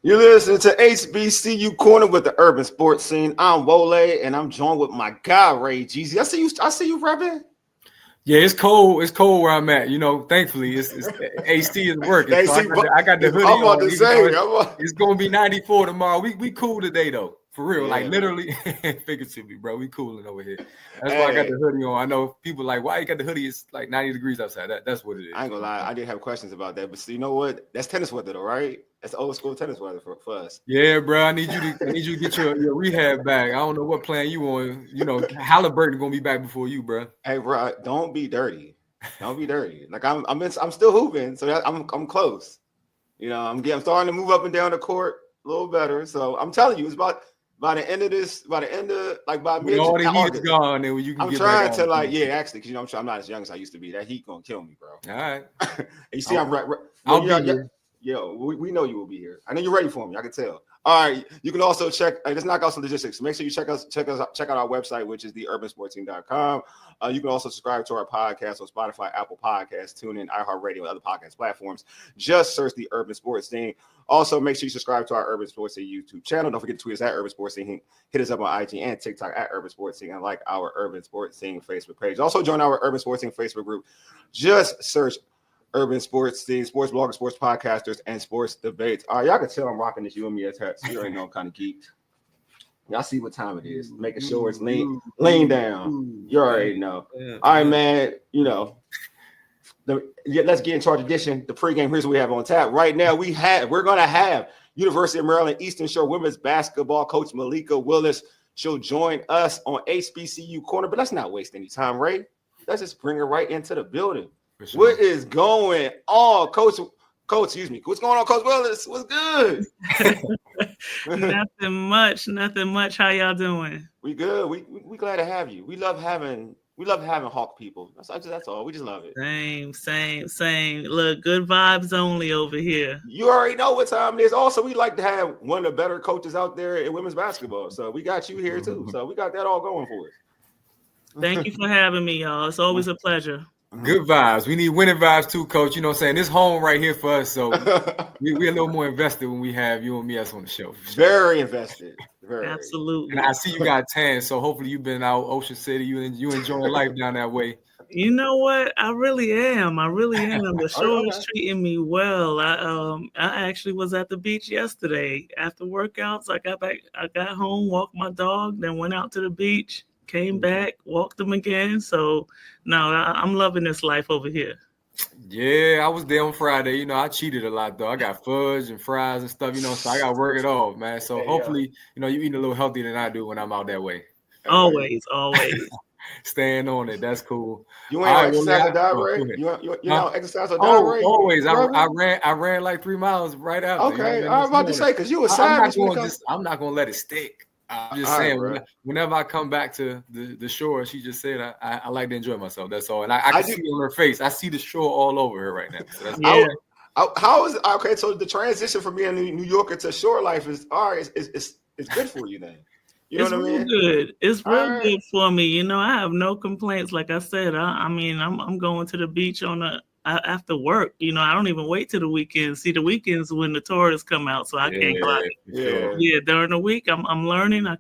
You're listening to HBCU Corner with the urban sports scene. I'm Wole, and I'm joined with my guy Ray Jeezy. I see you rapping. Yeah, it's cold. It's cold where I'm at. Thankfully, it's AC is working. So I got the hoodie I'm about on. to say, It's gonna be 94 tomorrow. We cool today though, for real. Yeah, like literally, figuratively, bro. We cooling over here. That's why I got the hoodie on. I know people like, why you got the hoodie? It's like 90 degrees outside. That's what it is. I ain't gonna lie, I did have questions about that, but you know what? That's tennis weather though, right? That's old school tennis weather for us. Yeah, bro. I need you to get your rehab back. I don't know what plan you on. Halliburton gonna be back before you, bro. Hey, bro, don't be dirty. Don't be dirty. Like I'm still hooping, so I'm close. I'm starting to move up and down the court a little better. So I'm telling you, it's by the end of mid all the August. heat's gone, then you can. I'm trying to actually, because I'm not as young as I used to be. That heat gonna kill me, bro. All right. You see, I'll be here. Yo, we know you will be here. I know you're ready for me. I can tell. All right. You can also check. Let's knock out some logistics. Make sure you check out our website, which is theurbansportsteam.com. You can also subscribe to our podcast on Spotify, Apple Podcasts, TuneIn, iHeartRadio, and other podcast platforms. Just search the Urban Sports Team. Also, make sure you subscribe to our Urban Sports Team YouTube channel. Don't forget to tweet us at Urban Sports Team. Hit us up on IG and TikTok at Urban Sports Team, and like our Urban Sports Team Facebook page. Also, join our Urban Sports Team Facebook group. Just search Urban Sports Team, sports bloggers, sports podcasters, and sports debates. All right, y'all can tell I'm rocking this UMES hat. So you already know I'm kind of geeked. Y'all see what time it is. Making sure it's lean down. You already know. All right, man. Let's get into our tradition. The pregame. Here's what we have on tap right now. We're gonna have University of Maryland Eastern Shore women's basketball coach Malikah Willis. She'll join us on HBCU Corner. But let's not waste any time, Ray. Let's just bring her right into the building. Sure. What is going on, Coach? Excuse me. What's going on, Coach Willis? What's good? Nothing much. How y'all doing? We good. We glad to have you. We love having Hawk people. That's all. We just love it. Same. Look, good vibes only over here. You already know what time it is. Also, we like to have one of the better coaches out there in women's basketball. So we got you here too. So we got that all going for us. Thank you for having me, y'all. It's always a pleasure. Good vibes. We need winning vibes too, Coach. You know what I'm saying? This home right here for us. So we're a little more invested when we have you and me on the show. Sure. Very invested. Very. Absolutely. And I see you got tan, so hopefully you've been out Ocean City. You enjoying life down that way. You know what? I really am. The show is treating me well. I actually was at the beach yesterday. After workouts, I got home, walked my dog, then went out to the beach. Came back, walked them again. So, no, I'm loving this life over here. Yeah, I was there on Friday. I cheated a lot, though. I got fudge and fries and stuff, so I got to work it off, man. So hopefully, you eating a little healthier than I do when I'm out that way. Always. Staying on it. That's cool. You ain't exercise or diet, Ray? You don't exercise or diet, Ray? Always. I ran like 3 miles right after. Okay, I was about to say, because you a savage. I'm not going to let it stick. I'm just saying, whenever I come back to the shore, she just said I like to enjoy myself. That's all. And I can see it on her face. I see the shore all over her right now. So that's how is it? Okay, so the transition from being a New Yorker to shore life is all right. It's good for you then. You know what I mean? Good. It's real good for me. I have no complaints. Like I said, I'm going to the beach after work. I don't even wait till the weekends. See, the weekends when the tourists come out, so I can't go out. Yeah, during the week, I'm learning. I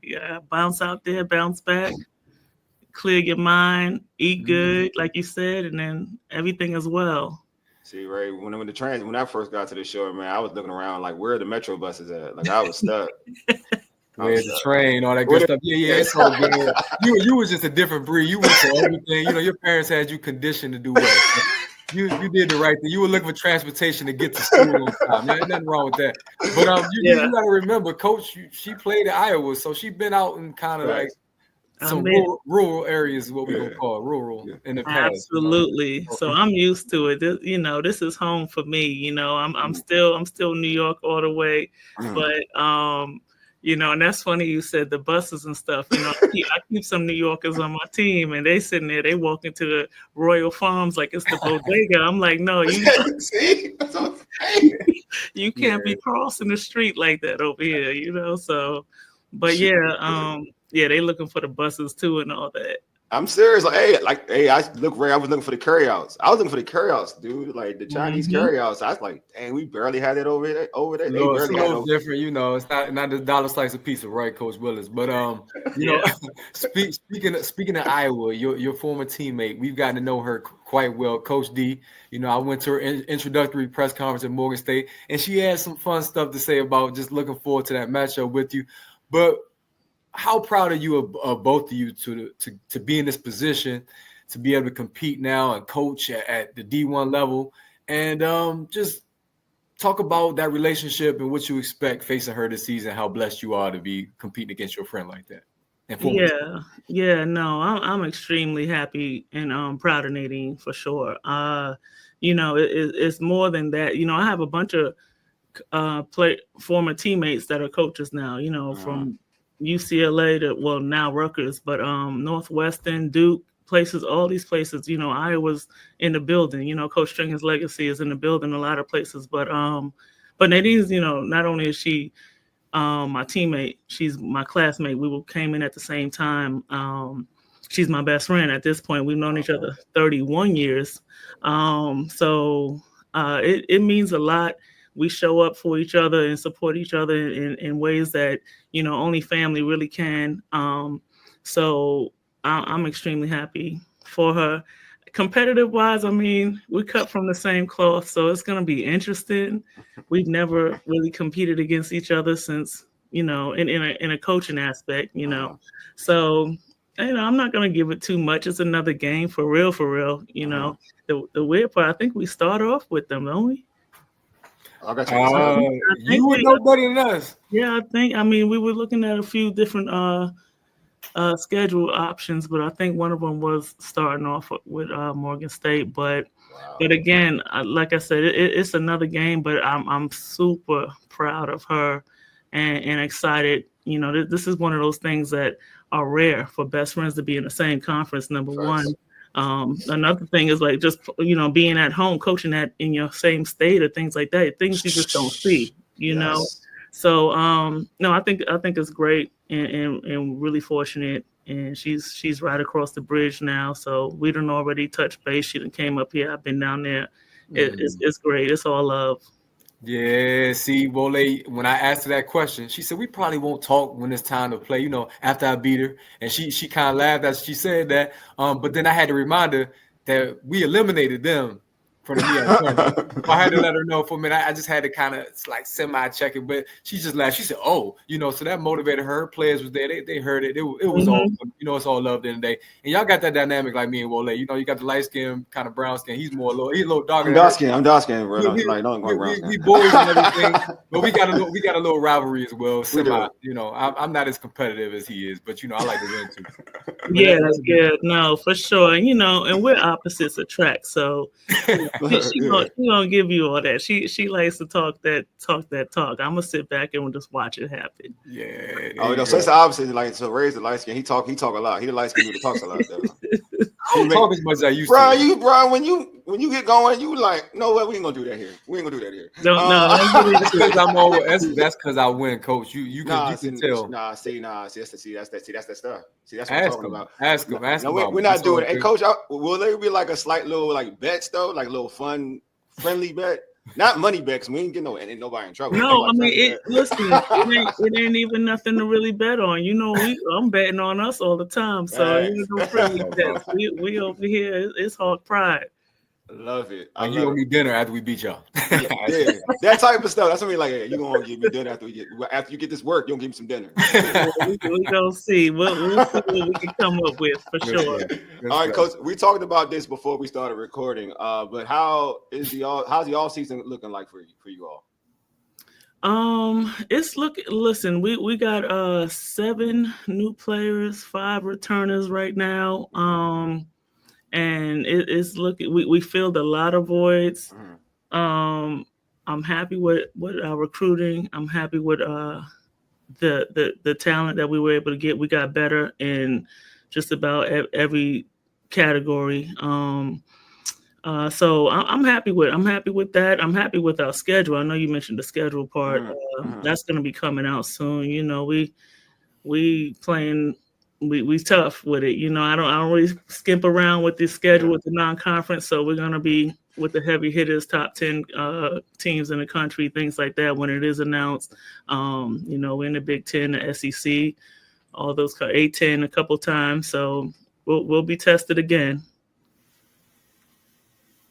bounce out there, bounce back, clear your mind, eat good, like you said, and then everything as well. See, Ray, when I first got to the shore, man, I was looking around like, where are the metro buses at? Like, I was stuck. Where's the train, all that good stuff. Yeah, it's so good. You was just a different breed. You went to everything. Your parents had you conditioned to do well. So you did the right thing. You were looking for transportation to get to school on time. There's nothing wrong with that. But you got to remember, Coach, she played at Iowa, so she's been out in kind of like some rural areas, what we gonna call rural in the past. Absolutely. So I'm used to it. This is home for me. I'm still New York all the way, but and that's funny you said the buses and stuff. I keep some New Yorkers on my team, and they sitting there, they walk into the Royal Farms like it's the bodega. I'm like, no, see, that's what I'm saying. You can't be crossing the street like that over here, So, but they looking for the buses too and all that. I'm serious. Hey, I was looking for the carryouts. I was looking for the carryouts, dude. Like the Chinese carryouts. I was like, dang, we barely had it over there. They It's a barely had little different, you know. It's not the dollar slice of pizza, right, Coach Willis? But you know, speaking of Iowa, your former teammate, we've gotten to know her quite well, Coach D. You know, I went to her introductory press conference at Morgan State, and she had some fun stuff to say about just looking forward to that matchup with you. But how proud are you of both of you to be in this position, to be able to compete now and coach at the D1 level, and just talk about that relationship and what you expect facing her this season, how blessed you are to be competing against your friend like that. No, I'm extremely happy and proud of Nadine for sure. You know, it's more than that. You know, I have a bunch of former teammates that are coaches now, you know, from UCLA to, now Rutgers, but Northwestern, Duke, places, all these places, you know, Iowa's in the building, you know, Coach Stringer's legacy is in the building a lot of places, but Nadine's, you know, not only is she my teammate, she's my classmate. We came in at the same time. She's my best friend at this point. We've known each other 31 years. So it means a lot. We show up for each other and support each other in ways that, you know, only family really can. So I'm extremely happy for her. Competitive wise, I mean, we cut from the same cloth, so it's going to be interesting. We've never really competed against each other since, you know, in a coaching aspect, you know. So, you know, I'm not going to give it too much. It's another game for real, you know. The weird part, I think we start off with them, don't we? I got you. You would know better than us. Yeah, I mean, we were looking at a few different schedule options, but I think one of them was starting off with Morgan State. But again, like I said, it's another game. But I'm super proud of her and excited. You know, this is one of those things that are rare for best friends to be in the same conference. Number one. Another thing is like just, you know, being at home, coaching in your same state or things like that, things you just don't see, you know. So no, I think it's great and really fortunate. And she's right across the bridge now. So we done already touched base. She done came up here. I've been down there. It's great. It's all love. Yeah, see, Wole, when I asked her that question, she said, we probably won't talk when it's time to play, you know, after I beat her. And she kind of laughed as she said that. But then I had to remind her that we eliminated them from the MEAC tournament. So I had to let her know for a minute. I just had to kind of like semi-check it, but she just laughed. She said, "Oh, you know," so that motivated her. Players was there. They heard it. It was all, you know, it's all love in the day. And y'all got that dynamic like me and Wole. You know, you got the light skin, kind of brown skin. He's a little darker. I'm dark skin, bro. We boys and everything, but we got a little rivalry as well. You know, I'm not as competitive as he is, but you know, I like to win too. Yeah, that's good. No, for sure. And, you know, and we're opposites attract. So she gonna give you all that. She likes to talk that talk. I'm gonna sit back and just watch it happen. Yeah. Oh no, so it's the opposite. Like, so Ray's the light skin. He talk a lot. He the light skin who talks a lot. Though. I don't talk as much as I used to. Bro, when you get going, you like, no way, we ain't gonna do that here. We ain't gonna do that here. That's because I win, Coach. You can tell. That's that stuff. See, that's what I'm talking about. Ask him. No, we're not doing it. Hey, Coach, will there be like a slight little like bets though, like a little fun, friendly bet? Not money bets. We ain't get nobody in trouble. No, I mean, it ain't even nothing to really bet on. You know, I'm betting on us all the time. So ain't no friendly bets. We over here. It's Hawk Pride. Love it. You owe me dinner after we beat y'all. Yeah, that type of stuff. That's what I mean. Like, you gonna give me dinner after you get this work. You gonna give me some dinner. we gonna see. We'll see what we can come up with for sure. All right, Coach. We talked about this before we started recording. But how's the off season looking like for you all? Listen, we got 7 new players, 5 returners right now. And it's looking, we filled a lot of voids. I'm happy with our recruiting. I'm happy with the talent that we were able to get. We got better in just about every category. So I'm happy with that. I'm happy with our schedule. I know you mentioned the schedule part. That's going to be coming out soon. You know, we playing we tough with it. I don't really skimp around with the schedule with the non-conference. So we're gonna be with the heavy hitters, top 10 teams in the country, things like that when it is announced. We're in the Big Ten, the SEC, all those A-10 a couple times. So we'll be tested again.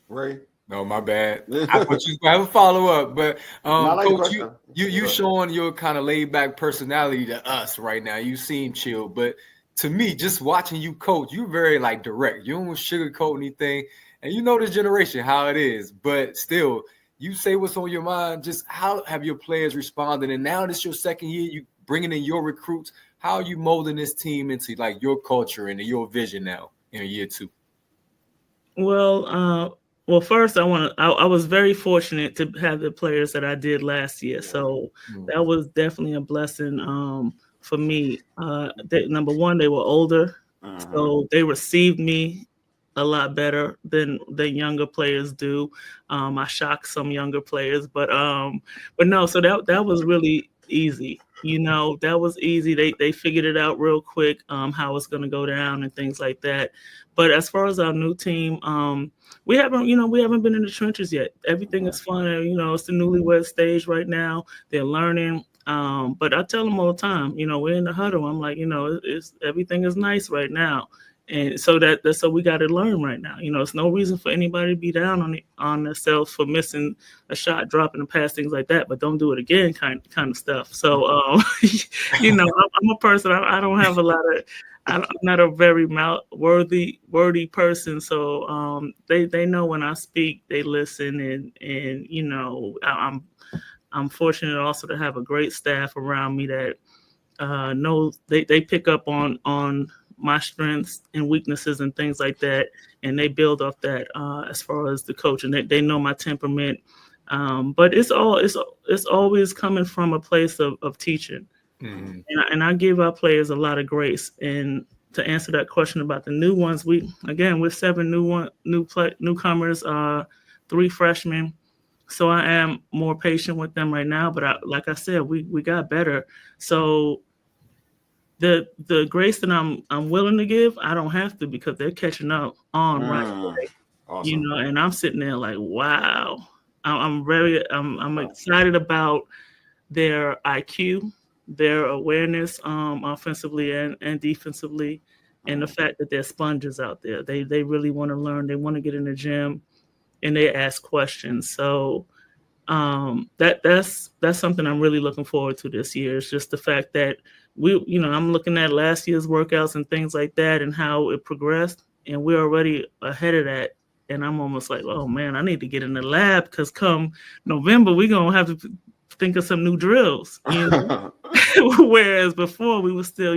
Ray. No, my bad. I thought you have a follow up, but Coach, you showing your kind of laid back personality to us right now. You seem chill, but to me, just watching you coach, you're very like direct. You don't sugarcoat anything, and you know this generation how it is. But still, you say what's on your mind. Just how have your players responded? And now this your second year, you bringing in your recruits. How are you molding this team into like your culture and your vision now in year 2? Well, first, I was very fortunate to have the players that I did last year. So that was definitely a blessing for me. Number one, they were older. So they received me a lot better than younger players do. I shocked some younger players, but no, so that was really easy. That was easy. They figured it out real quick, how it's going to go down and things like that. But as far as our new team, we haven't been in the trenches yet. Everything is fun. It's the newlywed stage right now. They're learning. But I tell them all the time, we're in the huddle. I'm like, everything is nice right now. And so so we got to learn right now. It's no reason for anybody to be down on themselves for missing a shot, dropping a pass, things like that. But don't do it again, kind of stuff. So, I'm a person. I don't have a lot of. I'm not a very wordy person. So they know when I speak, they listen, and I'm fortunate also to have a great staff around me that knows they pick up on my strengths and weaknesses and things like that, and they build off that as far as the coach, and they know my temperament. But it's always coming from a place of teaching, and I give our players a lot of grace. And to answer that question about the new ones, we're 7 newcomers, 3 freshmen. So I am more patient with them right now. But like I said, we got better. So the grace that I'm willing to give, I don't have to, because they're catching up on right away. Awesome. And I'm sitting there like, wow. I'm excited about their IQ, their awareness, offensively and defensively, and the fact that they're sponges out there. They really want to learn. They want to get in the gym, and they ask questions. So that's something I'm really looking forward to this year. It's just the fact that I'm looking at last year's workouts and things like that and how it progressed, and we're already ahead of that. And I'm almost like, oh man, I need to get in the lab, because come November, we're going to have to think of some new drills, whereas before we were still,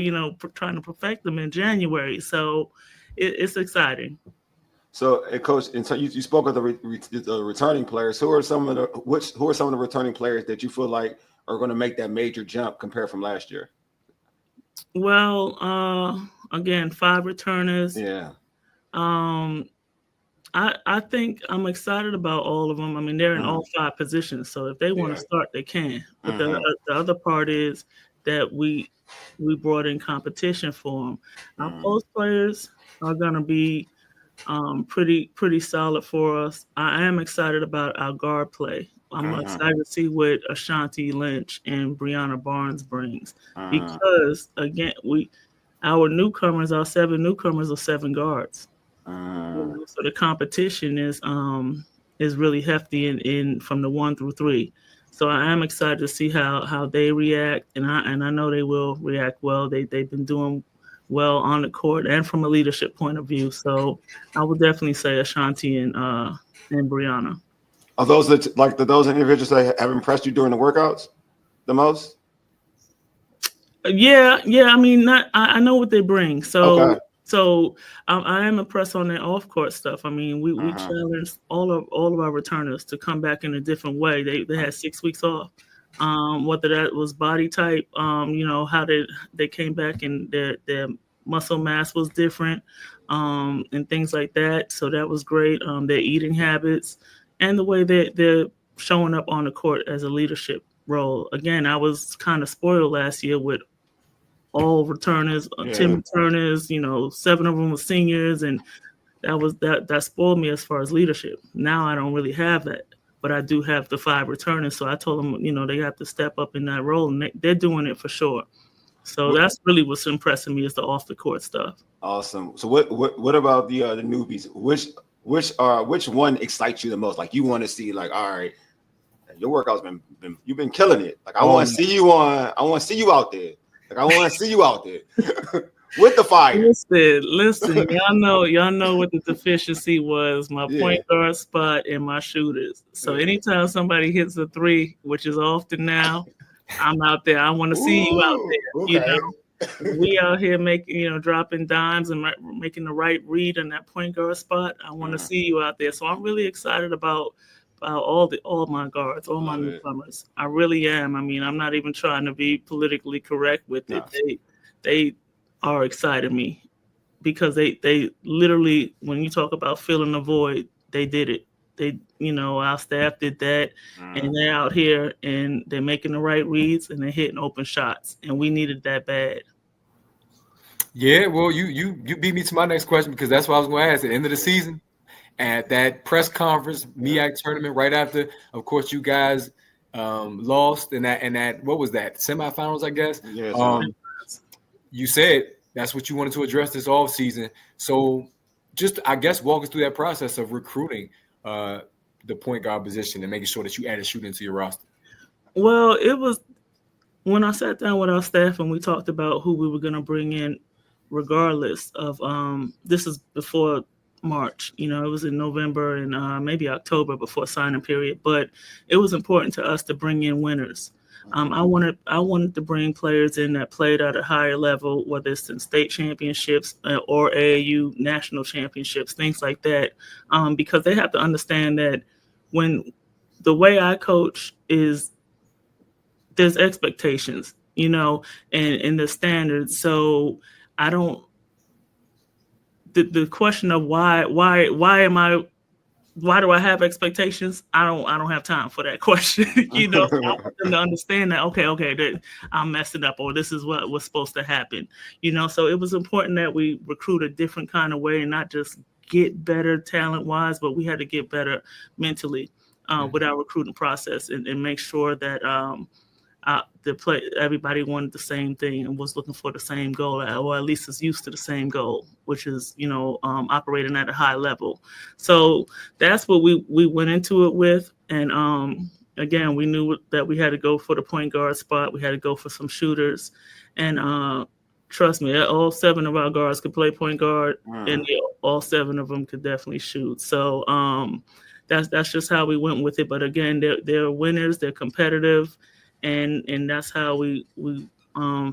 trying to perfect them in January. So it's exciting. So, Coach, you spoke of the returning players. Who are some of the returning players that you feel like are going to make that major jump compared from last year? Well, again, 5 returners. Yeah. I think I'm excited about all of them. I mean, they're in all 5 positions, so if they want to start, they can. But the other part is that we brought in competition for them. Our post players are going to be pretty solid for us. I am excited about our guard play. I'm excited to see what Ashanti Lynch and Brianna Barnes brings, because again, our 7 newcomers are 7 guards. So the competition is really hefty in from the 1 through 3. So I am excited to see how they react, and I know they will react well. They've been doing well on the court and from a leadership point of view. So I would definitely say Ashanti and Brianna. Are those those individuals that have impressed you during the workouts the most? Yeah. I mean, I know what they bring. So. Okay. So I am impressed on their off-court stuff. I mean, we challenged all of our returners to come back in a different way. They had 6 weeks off. Whether that was body type, how they came back and their muscle mass was different, and things like that. So that was great. Their eating habits and the way they're showing up on the court as a leadership role. Again, I was kind of spoiled last year with all returners, 10 returners, 7 of them were seniors, and that spoiled me as far as leadership. Now I don't really have that, but I do have the 5 returners. So I told them, they have to step up in that role, and they're doing it for sure. So that's really what's impressing me is the off the court stuff. Awesome. So what about the newbies? Which one excites you the most? Like you want to see, like, all right, your workout's been you've been killing it. Like I want to see you out there. Like I want to see you out there with the fire. Listen, y'all know what the deficiency was, my point guard spot and my shooters. So anytime somebody hits a 3, which is often now, I'm out there. I want to see you out there. Okay. We out here making, dropping dimes and making the right read on that point guard spot. I want to see you out there. So I'm really excited about all my guards, all my newcomers. I really am. I mean, I'm not even trying to be politically correct with it. They are exciting me because they literally, when you talk about filling the void, they did it. Our staff did that, and they're out here and they're making the right reads and they're hitting open shots, and we needed that bad. Yeah, well, you beat me to my next question because that's what I was going to ask. At the end of the season, at that press conference, MEAC tournament, right after, of course, you guys lost in that what was that, semifinals, I guess. Yeah. You said that's what you wanted to address this off season. So, just I guess walk us through that process of recruiting the point guard position and making sure that you added shooting to your roster. Well, it was when I sat down with our staff and we talked about who we were going to bring in, regardless of this is before March. It was in November and maybe October before signing period, but it was important to us to bring in winners. I wanted to bring players in that played at a higher level, whether it's in state championships or AAU national championships, things like that, because they have to understand that when the way I coach is there's expectations, and the standards. So I don't. The question of why do I have expectations? I don't have time for that question. I want them to understand that okay, that I'm messing up, or this is what was supposed to happen. So it was important that we recruit a different kind of way and not just get better talent wise, but we had to get better mentally with our recruiting process and make sure that everybody wanted the same thing and was looking for the same goal, or at least is used to the same goal, which is operating at a high level. So that's what we went into it with. And again, we knew that we had to go for the point guard spot. We had to go for some shooters, and trust me, all 7 of our guards could play point guard, and all 7 of them could definitely shoot. So that's just how we went with it. But again, they're winners. They're competitive. And that's how we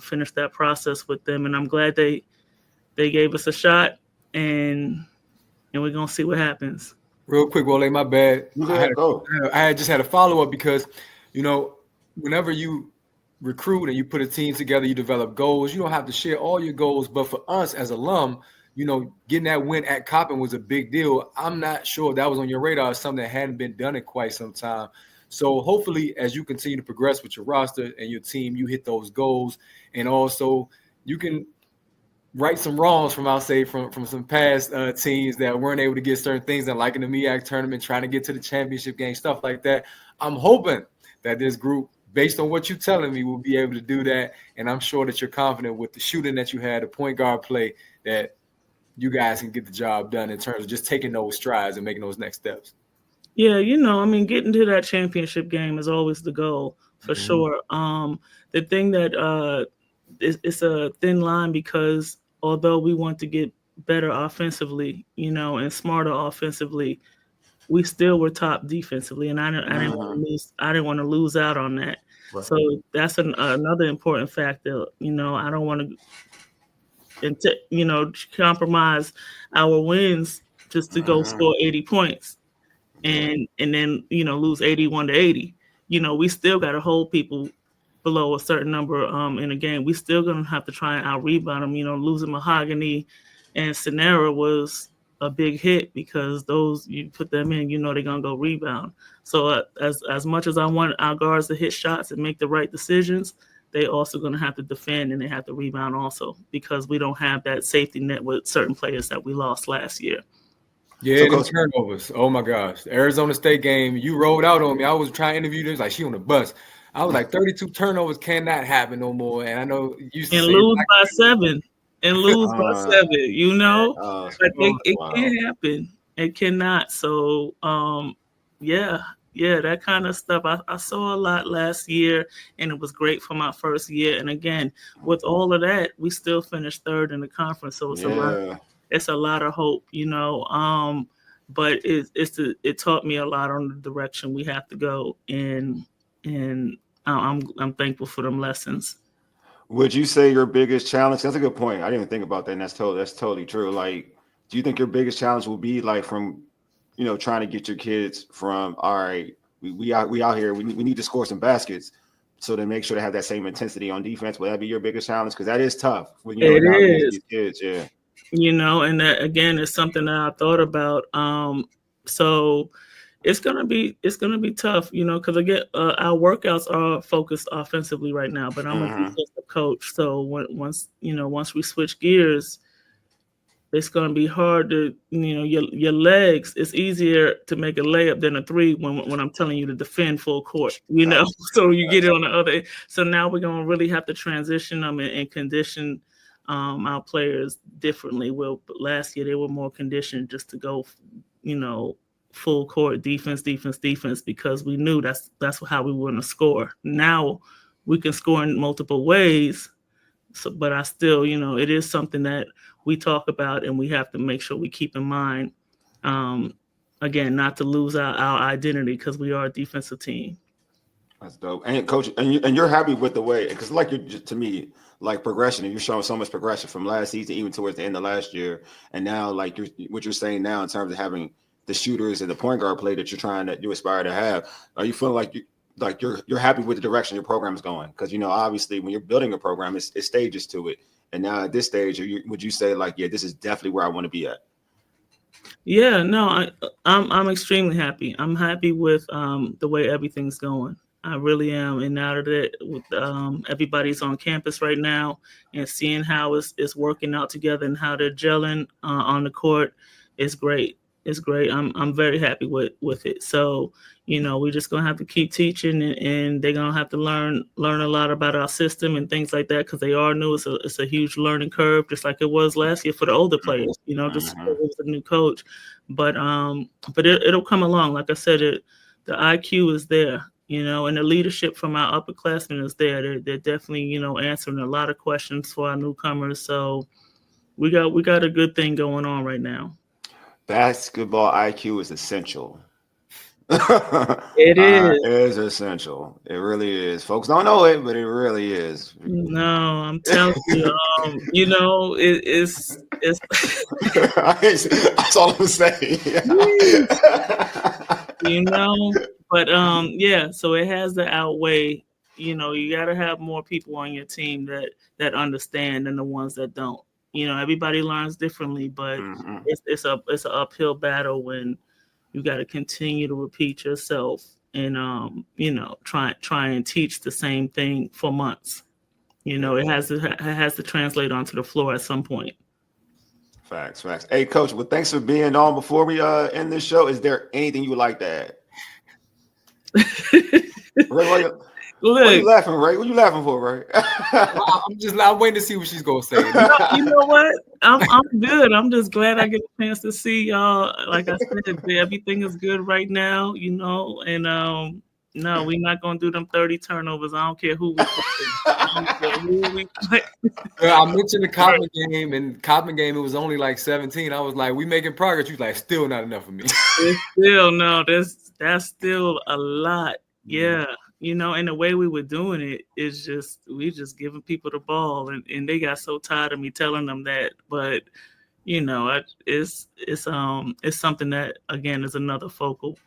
finished that process with them. And I'm glad they gave us a shot, and we're gonna see what happens. Real quick, Wole, my bad. I just had a follow-up because, whenever you recruit and you put a team together, you develop goals. You don't have to share all your goals, but for us as alum, getting that win at Coppin was a big deal. I'm not sure that was on your radar, something that hadn't been done in quite some time. So hopefully, as you continue to progress with your roster and your team, you hit those goals, and also you can right some wrongs from some past teams that weren't able to get certain things done, like in the MEAC tournament, trying to get to the championship game, stuff like that. I'm hoping that this group, based on what you're telling me, will be able to do that, and I'm sure that you're confident with the shooting that you had, the point guard play, that you guys can get the job done in terms of just taking those strides and making those next steps. Yeah, getting to that championship game is always the goal for sure. The thing that it's a thin line because although we want to get better offensively, and smarter offensively, we still were top defensively, and I didn't want to lose out on that. Right. So that's another important factor. I don't want to, compromise our wins just to go score 80 points. And then lose 81-80. We still got to hold people below a certain number in a game. We still gonna have to try and out rebound them. Losing Mahogany and Sonera was a big hit because those you put them in, they're gonna go rebound. So as much as I want our guards to hit shots and make the right decisions, they also going to have to defend and they have to rebound also, because we don't have that safety net with certain players that we lost last year. Yeah, them turnovers. Oh my gosh. The Arizona State game, you rolled out on me. I was trying to interview them, like she on the bus. I was like, 32 turnovers cannot happen no more. And I know you and lose by 7. And lose by 7, you know? But it can't happen. It cannot. So yeah, that kind of stuff. I saw a lot last year, and it was great for my first year. And again, with all of that, we still finished 3rd in the conference. So it's a lot of hope, you know. But it taught me a lot on the direction we have to go, and I'm thankful for them lessons. Would you say your biggest challenge? That's a good point. I didn't even think about that, and that's totally true. Like, do you think your biggest challenge will be like from, you know, trying to get your kids from, all right, we out here, we need to score some baskets, so to make sure they have that same intensity on defense? Will that be your biggest challenge? Because that is tough when you know these kids, yeah. You know, and that again is something that I thought about. So it's gonna be tough, you know, because again, our workouts are focused offensively right now. But I'm a defensive coach, so once we switch gears, it's gonna be hard to, you know, your legs. It's easier to make a layup than a 3 when I'm telling you to defend full court, you know. So you get it on the other. So now we're gonna really have to transition them and condition our players differently. Well, last year they were more conditioned just to go, you know, full court defense, because we knew that's how we were going to score. Now we can score in multiple ways. So, but I still, you know, it is something that we talk about and we have to make sure we keep in mind. Again, not to lose our identity, because we are a defensive team. That's dope. And coach, and you're happy with the way, because like you're just, to me, like progression, and you're showing so much progression from last season even towards the end of last year, and now like what you're saying now in terms of having the shooters and the point guard play that you aspire to have. Are you feeling like you're happy with the direction your program is going? Because, you know, obviously when you're building a program, it's stages to it, and now at this stage, would you say like, yeah, this is definitely where I want to be at? Yeah, no, I'm extremely happy. I'm happy with the way everything's going. I really am. And now that everybody's on campus right now and seeing how it's working out together and how they're gelling on the court, it's great. It's great. I'm very happy with it. So, you know, we're just gonna have to keep teaching, and they're gonna have to learn a lot about our system and things like that, because they are new. It's a huge learning curve, just like it was last year for the older players. You know, just it was a new coach, but it'll come along. Like I said, the IQ is there, you know, and the leadership from our upperclassmen is there. They're definitely, you know, answering a lot of questions for our newcomers. So we got a good thing going on right now. Basketball IQ is essential. It is. It is essential. It really is. Folks don't know it, but it really is. No, I'm telling you, you know, it's that's all I'm saying. You know, but yeah, so it has to outweigh, you know, you got to have more people on your team that understand than the ones that don't. You know, everybody learns differently, but it's an uphill battle when you got to continue to repeat yourself and you know, try and teach the same thing for months. You know, it has to translate onto the floor at some point. Facts. Hey, Coach, well, thanks for being on. Before we end this show, is there anything you would like to add? What are you laughing, Ray? What are you laughing for, Ray? I'm waiting to see what she's gonna say. You know what? I'm good. I'm just glad I get a chance to see y'all. Like I said, everything is good right now, you know. And no, we're not gonna do them 30 turnovers. I don't care who we play. I mentioned the Cobman game, and Cobman game it was only like 17. I was like, we making progress. You was like, still not enough for me. It's still no. That's still a lot. Yeah. You know, and the way we were doing it is just we just giving people the ball, and they got so tired of me telling them that. But you know, it's something that again is another focal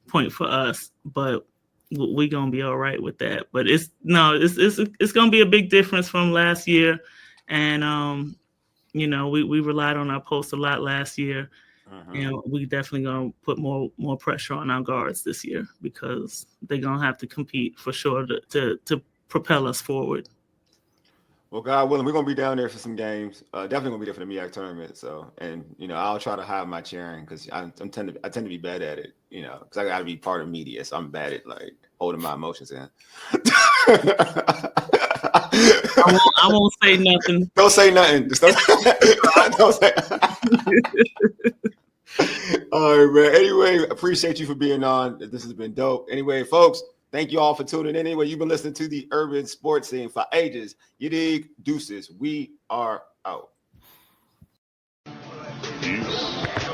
point for us. But we're gonna be all right with that. But it's gonna be a big difference from last year, and you know, we relied on our post a lot last year. And we definitely gonna put more pressure on our guards this year, because they're gonna have to compete for sure to propel us forward. Well, God willing, we're gonna be down there for some games. Definitely gonna be there for the MEAC tournament. So, and I'll try to have my cheering because I tend to be bad at it. Because I got to be part of media, so I'm bad at like holding my emotions in. I won't say nothing. Don't say nothing. Just don't say. All right, man. Anyway, appreciate you for being on. This has been dope. Anyway, folks, thank you all for tuning in. Anyway, you've been listening to the Urban Sports Scene for ages. You dig? Deuces. We are out. Peace.